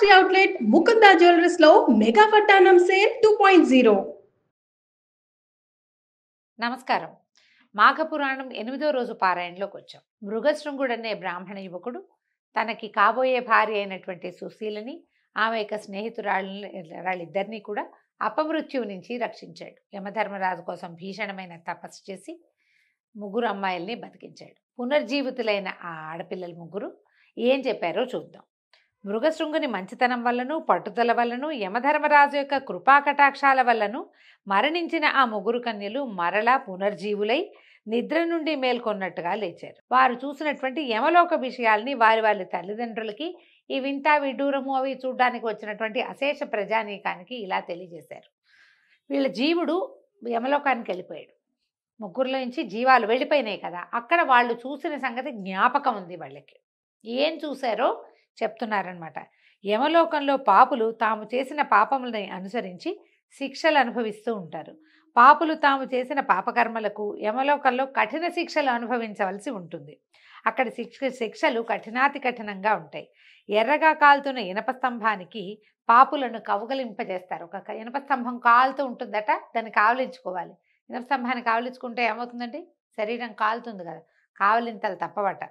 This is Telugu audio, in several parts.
ఫ్యాక్టరీ అవుట్లెట్ ముకుంద జ్యువెలర్స్ లో మెగా వడ్డానం సేల్ 2.0. నమస్కారం. మాఘపురాణం 8వ రోజు పారాయణలోకి వచ్చాం. మృగశృంగుడు అనే బ్రాహ్మణ యువకుడు తనకి కాబోయే భార్య అయినటువంటి సుశీలని, ఆమె యొక్క స్నేహితురాళ్ళిద్దరినీ కూడా అపమృత్యువు నుంచి రక్షించాడు. యమధర్మరాజు కోసం భీషణమైన తపస్సు చేసి ముగ్గురు అమ్మాయిల్ని బతికించాడు. పునర్జీవితులైన ఆ ఆడపిల్లలు ముగ్గురు ఏం చెప్పారో చూద్దాం. మృగశృంగుని మంచితనం వల్లను, పట్టుదల వల్లను, యమధర్మరాజు యొక్క కృపాకటాక్షాల వల్లను మరణించిన ఆ ముగ్గురు కన్యలు మరలా పునర్జీవులై నిద్ర నుండి మేల్కొన్నట్టుగా లేచారు. వారు చూసినటువంటి యమలోక విషయాల్ని వారి తల్లిదండ్రులకి ఈ వింత విడ్డూరము అవి చూడ్డానికి వచ్చినటువంటి అశేష ప్రజానీకానికి ఇలా తెలియజేశారు. వీళ్ళ జీవుడు యమలోకానికి వెళ్ళిపోయాడు. ముగ్గురులో నుంచి జీవాలు వెళ్ళిపోయినాయి కదా, అక్కడ వాళ్ళు చూసిన సంగతి జ్ఞాపకం ఉంది వాళ్ళకి. ఏం చూశారో చెప్తున్నారనమాట. యమలోకంలో పాపులు తాము చేసిన పాపములని అనుసరించి శిక్షలు అనుభవిస్తూ ఉంటారు. పాపులు తాము చేసిన పాపకర్మలకు యమలోకంలో కఠిన శిక్షలు అనుభవించవలసి ఉంటుంది. అక్కడ శిక్షలు కఠినాతి కఠినంగా ఉంటాయి. ఎర్రగా కాలుతున్న ఇనప స్తంభానికి పాపులను కౌగలింపజేస్తారు. ఒక ఇనప స్తంభం కాలుతూ ఉంటుందట, దాన్ని కావలించుకోవాలి. ఇనప స్తంభాన్ని కావలించుకుంటే ఏమవుతుందండి? శరీరం కాలుతుంది కదా, కావలింతలు తప్పవట,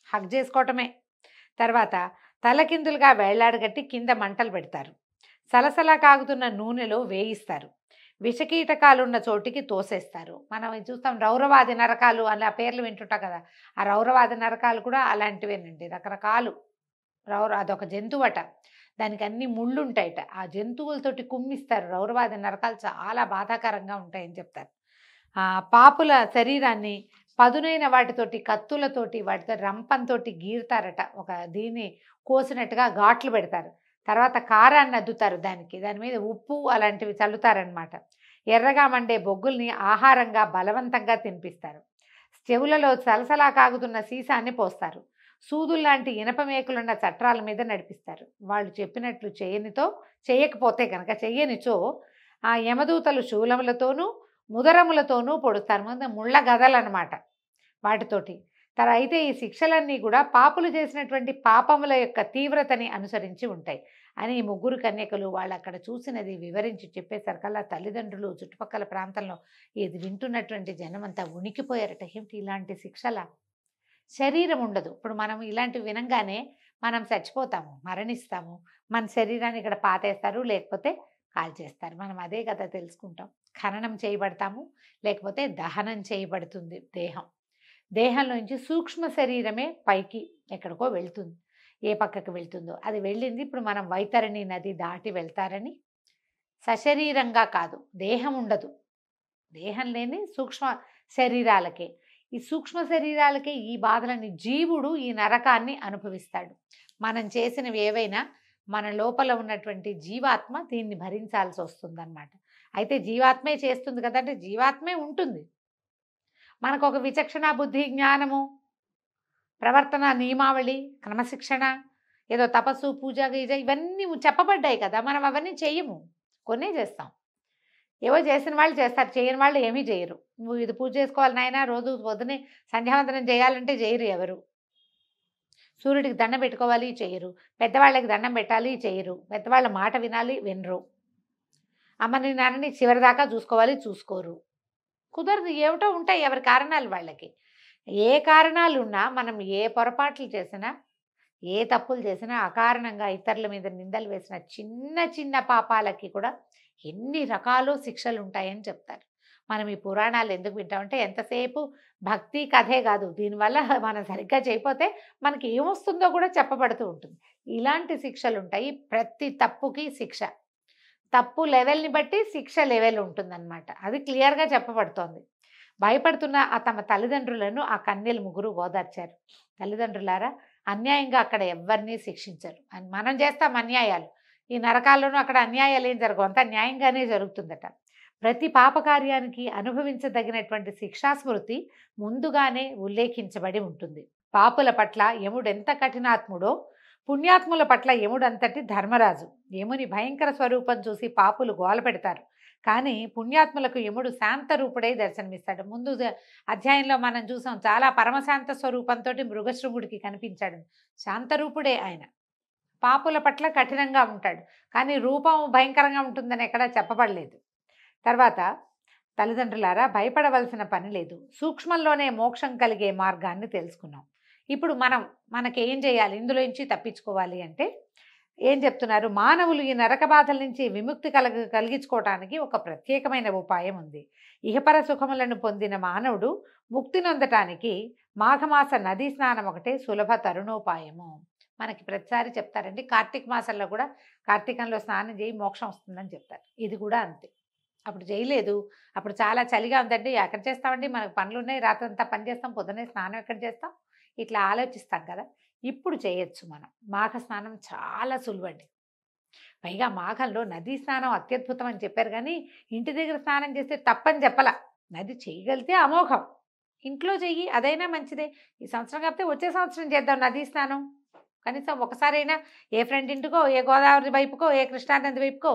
హగ్ చేసుకోవటమే. తర్వాత తలకిందులుగా వేళ్లాడగట్టి కింద మంటలు పెడతారు. సలసలా కాగుతున్న నూనెలో వేయిస్తారు. విషకీటకాలున్న చోటికి తోసేస్తారు. మనం చూస్తాం రౌరవాది నరకాలు అలా పేర్లు వింటుంటాం కదా, ఆ రౌరవాది నరకాలు కూడా అలాంటివేనండి. రకరకాలు అదొక జంతువట, దానికి అన్ని ముళ్ళు ఉంటాయట. ఆ జంతువులతోటి కుమ్మిస్తారు. రౌరవాది నరకాలు చాలా బాధాకరంగా ఉంటాయని చెప్తారు. పాపుల శరీరాన్ని పదునైన వాటితోటి, కత్తులతోటి, వాటితో రంపంతో గీరుతారట. ఒక దీన్ని కోసినట్టుగా ఘాట్లు పెడతారు. తర్వాత కారాన్ని అద్దుతారు, దాని మీద ఉప్పు అలాంటివి చల్లుతారనమాట. ఎర్రగా మండే బొగ్గుల్ని ఆహారంగా బలవంతంగా తినిపిస్తారు. చెవులలో సలసలా కాగుతున్న సీసాన్ని పోస్తారు. సూదుల్లాంటి ఇనప మేకులున్న చట్రాల మీద నడిపిస్తారు. వాళ్ళు చెప్పినట్లు చేయకపోతే కనుక, చెయ్యనిచో ఆ యమదూతలు శూలములతోనూ ముదరములతోనూ పొడుస్తారు. ముళ్ళ గదలన్నమాట వాటితోటి. అయితే ఈ శిక్షలన్నీ కూడా పాపులు చేసినటువంటి పాపముల యొక్క తీవ్రతని అనుసరించి ఉంటాయి అని ఈ ముగ్గురు కన్యకలు వాళ్ళు అక్కడ చూసినది వివరించి చెప్పేసరికల్లా తల్లిదండ్రులు, చుట్టుపక్కల ప్రాంతంలో ఇది వింటున్నటువంటి జనమంతా ఉనికిపోయారట. ఏమిటి ఇలాంటి శిక్షల? శరీరం ఉండదు. ఇప్పుడు మనం ఇలాంటివి వినంగానే మనం చచ్చిపోతాము, మరణిస్తాము. మన శరీరాన్ని ఇక్కడ పాతేస్తారు, లేకపోతే కాల్చేస్తారు. మనం అదే కదా తెలుసుకుంటాం. ఖననం చేయబడతాము, లేకపోతే దహనం చేయబడుతుంది దేహం. దేహంలోంచి సూక్ష్మ శరీరమే పైకి ఎక్కడికో వెళ్తుంది. ఏ పక్కకి వెళ్తుందో అది వెళ్ళింది. ఇప్పుడు మనం వైతరణి నది దాటి వెళ్తారని సశరీరంగా కాదు, దేహం ఉండదు. దేహం లేని సూక్ష్మ శరీరాలకే, ఈ సూక్ష్మ శరీరాలకే ఈ బాధలని జీవుడు ఈ నరకాన్ని అనుభవిస్తాడు. మనం చేసినవి ఏవైనా మన లోపల ఉన్నటువంటి జీవాత్మ దీన్ని భరించాల్సి వస్తుందన్నమాట. అయితే జీవాత్మే చేస్తుంది కదంటే, జీవాత్మే ఉంటుంది. మనకు ఒక విచక్షణ, బుద్ధి, జ్ఞానము, ప్రవర్తన నియమావళి, క్రమశిక్షణ, ఏదో తపస్సు, పూజ, గీజ ఇవన్నీ చెప్పబడ్డాయి కదా. మనం అవన్నీ చెయ్యము, కొన్నే చేస్తాం. ఏవో చేసిన వాళ్ళు చేస్తారు, చేయని వాళ్ళు ఏమీ చేయరు. నువ్వు ఇది పూజ చేసుకోవాలి నాయన, రోజు పొద్దునే సంధ్యావందనం చేయాలంటే చేయరు ఎవరు. సూర్యుడికి దండం పెట్టుకోవాలి, చేయరు. పెద్దవాళ్ళకి దండం పెట్టాలి, చేయరు. పెద్దవాళ్ళ మాట వినాలి, వినరు. అమ్మని నాన్నని చివరిదాకా చూసుకోవాలి, చూసుకోరు. కుదరదు. ఏమిటో ఉంటాయి ఎవరి కారణాలు వాళ్ళకి. ఏ కారణాలు ఉన్నా మనం ఏ పొరపాట్లు చేసినా, ఏ తప్పులు చేసినా, అకారణంగా ఇతరుల మీద నిందలు వేసిన చిన్న చిన్న పాపాలకి కూడా ఎన్ని రకాలు శిక్షలు ఉంటాయని చెప్తారు. మనం ఈ పురాణాలు ఎందుకు వింటామంటే, ఎంతసేపు భక్తి కథే కాదు, దీనివల్ల మనం సరిగ్గా చేయకపోతే మనకి ఏమొస్తుందో కూడా చెప్పబడుతూ ఉంటుంది. ఇలాంటి శిక్షలు ఉంటాయి. ప్రతి తప్పుకి శిక్ష, తప్పు లెవెల్ని బట్టి శిక్ష లెవెల్ ఉంటుందన్నమాట. అది క్లియర్గా చెప్పబడుతోంది. భయపడుతున్న తమ తల్లిదండ్రులను ఆ కన్యలు ముగ్గురు ఓదార్చారు. తల్లిదండ్రులారా, అన్యాయంగా అక్కడ ఎవరిని శిక్షించరు. అని మనం చేస్తాం అన్యాయాలు. ఈ నరకాల్లోనూ అక్కడ అన్యాయాలు ఏం జరగవు, అంతా న్యాయంగానే జరుగుతుందట. ప్రతి పాపకార్యానికి అనుభవించదగినటువంటి శిక్షాస్మృతి ముందుగానే ఉల్లేఖించబడి ఉంటుంది. పాపుల పట్ల యముడు ఎంత కఠినాత్ముడో, పుణ్యాత్ముల పట్ల యముడంతటి ధర్మరాజు. యముని భయంకర స్వరూపం చూసి పాపులు గోల పెడతారు, కానీ పుణ్యాత్ములకు యముడు శాంత రూపుడై దర్శనమిస్తాడు. ముందు అధ్యాయంలో మనం చూసాం, చాలా పరమశాంత స్వరూపంతో మృగశృంగుడికి కనిపించాడు. శాంతరూపుడే ఆయన. పాపుల పట్ల కఠినంగా ఉంటాడు, కానీ రూపం భయంకరంగా ఉంటుందని ఎక్కడా చెప్పబడలేదు. తర్వాత తల్లిదండ్రులారా భయపడవలసిన పని లేదు, సూక్ష్మంలోనే మోక్షం కలిగే మార్గాన్ని తెలుసుకున్నాం. ఇప్పుడు మనకి ఏం చేయాలి, ఇందులో నుంచి తప్పించుకోవాలి అంటే ఏం చెప్తున్నారు, మానవులు ఈ నరక బాధల నుంచి విముక్తి కలిగించుకోవటానికి ఒక ప్రత్యేకమైన ఉపాయం ఉంది. ఇహపర సుఖములను పొందిన మానవుడు ముక్తి నొందటానికి మాఘమాస నదీ స్నానం ఒకటే సులభ తరుణోపాయము. మనకి ప్రతిసారి చెప్తారండి, కార్తీక మాసంలో కూడా కార్తీకంలో స్నానం చేయి మోక్షం వస్తుందని చెప్తారు. ఇది కూడా అంతే. అప్పుడు చేయలేదు, అప్పుడు చాలా చలిగా ఉందండి, ఎక్కడ చేస్తామండి, మనకు పనులు ఉన్నాయి, రాత్రంతా పని చేస్తాం, పొద్దున్నే స్నానం ఎక్కడ చేస్తాం, ఇట్లా ఆలోచిస్తాం కదా. ఇప్పుడు చేయొచ్చు మనం. మాఘ స్నానం చాలా సులువండి. పైగా మాఘంలో నదీ స్నానం అత్యద్భుతం అని చెప్పారు, కానీ ఇంటి దగ్గర స్నానం చేస్తే తప్పని చెప్పలా. నది చేయగలిగితే అమోఘం, ఇంట్లో చెయ్యి, అదైనా మంచిదే. ఈ సంవత్సరం కాకపోతే వచ్చే సంవత్సరం చేద్దాం నదీ స్నానం. కనీసం ఒకసారైనా ఏ ఫ్రెండ్ ఇంటికో, ఏ గోదావరి వైపుకో, ఏ కృష్ణానది వైపుకో,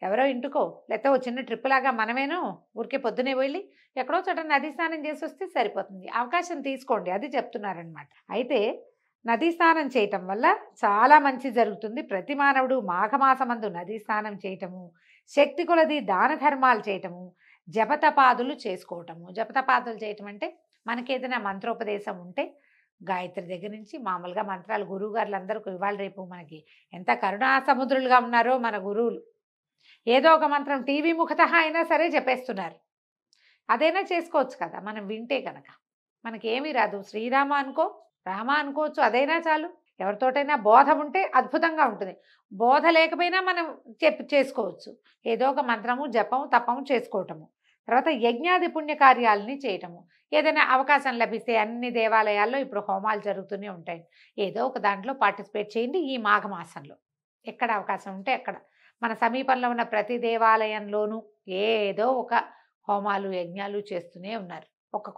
ఎవరో ఇంటికో, లేకపోతే ఓ చిన్న ట్రిప్ లాగా మనమేనో ఊరికే పొద్దునే వెళ్ళి ఎక్కడో చోట నదీ స్నానం చేసి వస్తే సరిపోతుంది. అవకాశం తీసుకోండి, అది చెప్తున్నారనమాట. అయితే నదీ స్నానం చేయటం వల్ల చాలా మంచి జరుగుతుంది. ప్రతి మానవుడు మాఘమాసమందు నదీ స్నానం చేయటము, శక్తి కొలది దాన ధర్మాలు చేయటము, జపతపాదులు చేసుకోవటము. జపతపాదులు చేయటం అంటే మనకి ఏదైనా మంత్రోపదేశం ఉంటే గాయత్రి దగ్గర నుంచి మామూలుగా మంత్రాలు గురువుగారులు అందరూ ఇవాళ రేపు మనకి ఎంత కరుణా సముద్రులుగా ఉన్నారో మన గురువులు. ఏదో ఒక మంత్రం టీవీ ముఖత అయినా సరే చెప్పేస్తున్నారు. అదైనా చేసుకోవచ్చు కదా మనం వింటే కనుక. మనకేమీ రాదు, శ్రీరామ అనుకో, రామ అనుకోవచ్చు, అదైనా చాలు. ఎవరితోటైనా బోధ ఉంటే అద్భుతంగా ఉంటుంది. బోధ లేకపోయినా మనం చేసుకోవచ్చు. ఏదో ఒక మంత్రము జపము తపము చేసుకోవటము. తర్వాత యజ్ఞాది పుణ్యకార్యాలని చేయటము. ఏదైనా అవకాశం లభిస్తే అన్ని దేవాలయాల్లో ఇప్పుడు హోమాలు జరుగుతూనే ఉంటాయి, ఏదో ఒక దాంట్లో పార్టిసిపేట్ చేయండి. ఈ మాఘమాసంలో ఎక్కడ అవకాశం ఉంటే అక్కడ మన సమీపంలో ఉన్న ప్రతి దేవాలయంలోనూ ఏదో ఒక హోమాలు యజ్ఞాలు చేస్తూనే ఉన్నారు.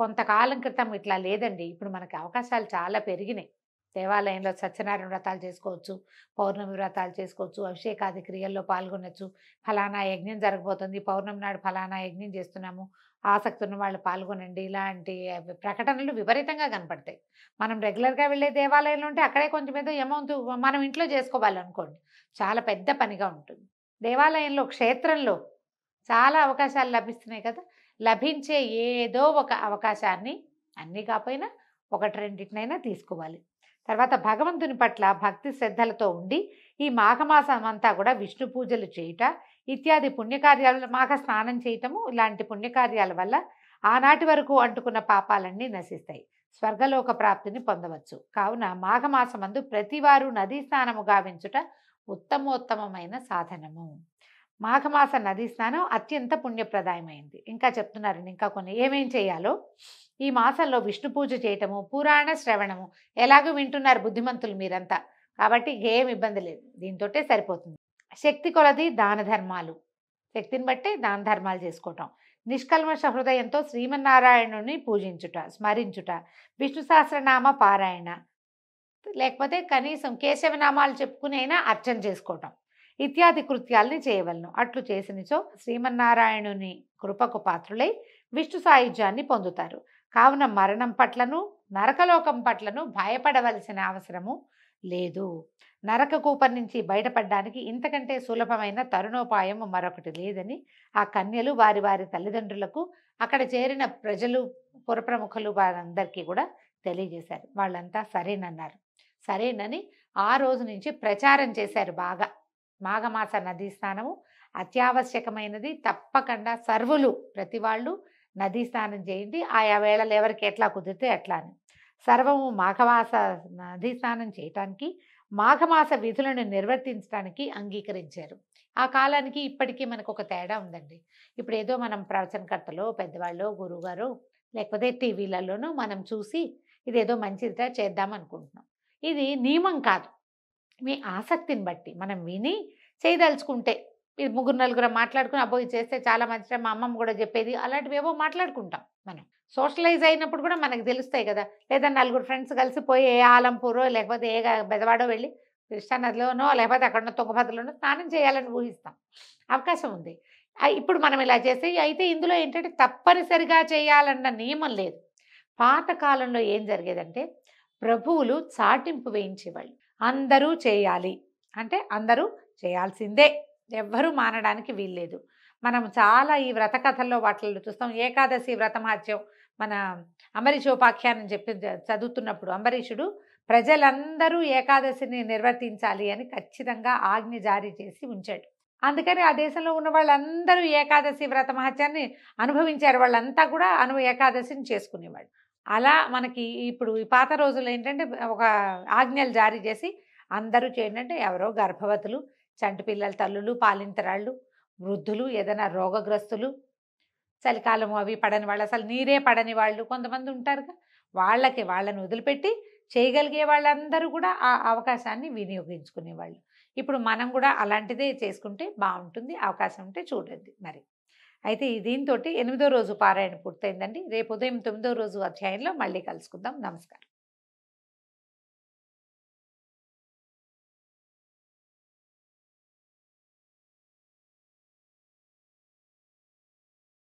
కొంతకాలం క్రితం ఇట్లా లేదండి, ఇప్పుడు మనకి అవకాశాలు చాలా పెరిగినాయి. దేవాలయంలో సత్యనారాయణ వ్రతాలు చేసుకోవచ్చు, పౌర్ణమి వ్రతాలు చేసుకోవచ్చు, అభిషేకాది క్రియల్లో పాల్గొనవచ్చు. ఫలానా యజ్ఞం జరగబోతుంది, పౌర్ణమి నాడు ఫలానా యజ్ఞం చేస్తున్నాము, ఆసక్తి ఉన్న వాళ్ళు పాల్గొనండి, ఇలాంటి ప్రకటనలు విపరీతంగా కనపడతాయి. మనం రెగ్యులర్గా వెళ్ళే దేవాలయంలో ఉంటే అక్కడే కొంచెం ఏదో అమౌంట్ మనం ఇంట్లో చేసుకోవాలనుకోండి, చాలా పెద్ద పనిగా ఉంటుంది. దేవాలయంలో క్షేత్రంలో చాలా అవకాశాలు లభిస్తున్నాయి కదా. లభించే ఏదో ఒక అవకాశాన్ని, అన్నీ కాకపోయినా ఒకటి రెండింటినైనా తీసుకోవాలి. తర్వాత భగవంతుని పట్ల భక్తి శ్రద్ధలతో ఉండి ఈ మాఘమాసం అంతా కూడా విష్ణు పూజలు చేయుట ఇత్యాది పుణ్యకార్యాలు, మాఘ స్నానం చేయటము, ఇలాంటి పుణ్యకార్యాల వల్ల ఆనాటి వరకు అంటుకున్న పాపాలన్నీ నశిస్తాయి, స్వర్గలోక ప్రాప్తిని పొందవచ్చు. కావున మాఘమాసమందు ప్రతివారు నదీ స్నానము గావించుట ఉత్తమోత్తమమైన సాధనము. మాఘమాస నదీ స్నానం అత్యంత పుణ్యప్రదాయమైంది. ఇంకా చెప్తున్నారండి, ఇంకా కొన్ని ఏమేం చేయాలో. ఈ మాసంలో విష్ణు పూజ చేయటము, పురాణ శ్రవణము. ఎలాగో వింటున్నారు బుద్ధిమంతులు మీరంతా, కాబట్టి ఏం ఇబ్బంది లేదు, దీంతోటే సరిపోతుంది. శక్తి కొలది దాన ధర్మాలు, శక్తిని బట్టి దాన ధర్మాలు చేసుకోవటం. నిష్కల్మష హృదయంతో శ్రీమన్నారాయణుని పూజించుట, స్మరించుట, విష్ణు సహస్రనామ పారాయణ, లేకపోతే కనీసం కేశవనామాలు చెప్పుకునైనా అర్చన చేసుకోవటం ఇత్యాది కృత్యాలని చేయవలను. అట్లు చేసినచో శ్రీమన్నారాయణుని కృపకు పాత్రులై విష్ణు సాయుధ్యాన్ని పొందుతారు. కావున మరణం పట్లను నరకలోకం పట్లను భయపడవలసిన అవసరము లేదు. నరక కూపం నుంచి బయటపడడానికి ఇంతకంటే సులభమైన తరుణోపాయం మరొకటి లేదని ఆ కన్యలు వారి వారి తల్లిదండ్రులకు, అక్కడ చేరిన ప్రజలు, పురప్రముఖులు వారందరికీ కూడా తెలియజేశారు. వాళ్ళంతా సరేనన్నారు. సరేనని ఆ రోజు నుంచి ప్రచారం చేశారు బాగా. మాఘమాస నదీ స్నానము అత్యావశ్యకమైనది, తప్పకుండా సర్వులు ప్రతి వాళ్ళు నదీ స్నానం చేయండి. ఆయా వేళలు ఎవరికి ఎట్లా కుదిరితే అట్లా అని సర్వము మాఘమాస నదీ స్నానం చేయటానికి, మాఘమాస విధులను నిర్వర్తించడానికి అంగీకరించారు. ఆ కాలానికి ఇప్పటికీ మనకు ఒక తేడా ఉందండి. ఇప్పుడు ఏదో మనం ప్రవచనకర్తలో, పెద్దవాళ్ళు, గురువుగారు, లేకపోతే టీవీలలోనూ మనం చూసి ఇదేదో మంచిదిగా చేద్దాం అనుకుంటున్నాం. ఇది నియమం కాదు, మీ ఆసక్తిని బట్టి మనం విని చేయదలుచుకుంటే. ఇది ముగ్గురు నలుగురు మాట్లాడుకుని అబ్బో ఇది చేస్తే చాలా మంచిగా మా అమ్మమ్మ కూడా చెప్పేది, అలాంటివి ఏవో మాట్లాడుకుంటాం. మనం సోషలైజ్ అయినప్పుడు కూడా మనకు తెలుస్తాయి కదా. లేదా నలుగురు ఫ్రెండ్స్ కలిసిపోయి ఏ ఆలంపూరో లేకపోతే ఏ బెదవాడో వెళ్ళి కృష్ణానదిలోనో లేకపోతే అక్కడ తుంగభద్రలోనో స్నానం చేయాలని ఊహిస్తాం, అవకాశం ఉంది. ఇప్పుడు మనం ఇలా చేసి, అయితే ఇందులో ఏంటంటే తప్పనిసరిగా చేయాలన్న నియమం లేదు. పాతకాలంలో ఏం జరిగేదంటే ప్రభువులు చాటింపు వేయించేవాళ్ళు, అందరూ చేయాలి, అంటే అందరూ చేయాల్సిందే, ఎవ్వరూ మానడానికి వీల్లేదు. మనం చాలా ఈ వ్రత కథల్లో వాటిల్లో చూస్తాం. ఏకాదశి వ్రతమహత్యం మన అంబరీషోపాఖ్యానం చెప్పి చదువుతున్నప్పుడు అంబరీషుడు ప్రజలందరూ ఏకాదశిని నిర్వర్తించాలి అని ఖచ్చితంగా ఆజ్ఞ జారీ చేసి ఉంచాడు. అందుకని ఆ దేశంలో ఉన్న వాళ్ళందరూ ఏకాదశి వ్రతమహత్యాన్ని అనుభవించారు. వాళ్ళంతా కూడా ఏకాదశిని చేసుకునేవాళ్ళు. అలా మనకి ఇప్పుడు ఈ పాత రోజుల్లో ఏంటంటే ఒక ఆజ్ఞలు జారీ చేసి అందరూ ఏంటంటే ఎవరో గర్భవతులు, చంటి పిల్లల తల్లులు, పాలింతరాళ్ళు, వృద్ధులు, ఏదైనా రోగగ్రస్తులు, చలికాలం అవి పడని వాళ్ళు, అసలు నీరే పడని వాళ్ళు కొంతమంది ఉంటారుగా, వాళ్ళని వదిలిపెట్టి చేయగలిగే వాళ్ళందరూ కూడా ఆ అవకాశాన్ని వినియోగించుకునేవాళ్ళు. ఇప్పుడు మనం కూడా అలాంటిదే చేసుకుంటే బాగుంటుంది. అవకాశం ఉంటే చూడండి మరి. అయితే దీంతో 8వ రోజు పారాయణ పూర్తయిందండి. రేపు ఉదయం 9వ రోజు అధ్యాయంలో మళ్ళీ కలుసుకుందాం. నమస్కారం.